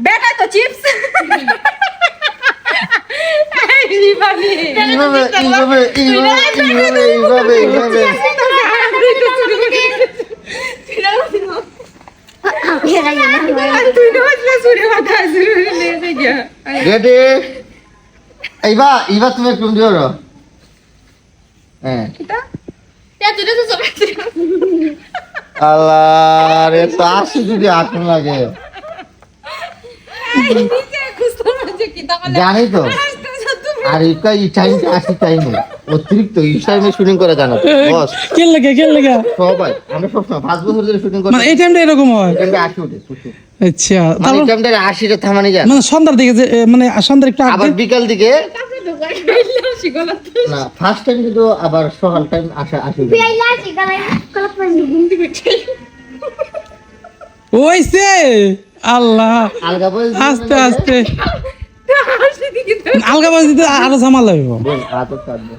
বেটা তো চিপস এইবার তুমি একটু দিও হ্যাঁ আল্লাহ রে তো আসি যদি আগুন লাগে জানি তো আর এই টাইমটা আসি টাইমে অতিরিক্ত এই টাইমে শুটিং করে জানো বস কেন লাগে সবাই আমরা সবসময় 5 বছর ধরে শুটিং করি মানে এই টাইমটা এরকম হয় টাইমটা আসি ওঠে আচ্ছা মানে এই টাইমটা 80টা থামানি যায় মানে সন্ধ্যার দিকে যে মানে সন্ধ্যার একটু আবার আগে বিকাল দিকে না ফার্স্ট টাইম কিন্তু আবার সকাল টাইম আসি ওইছে আল্লাহ আলগা বল আস্তে আস্তে আলগা বাজ দিতে আরো ঝামেলা হইব বল আদর কাটবে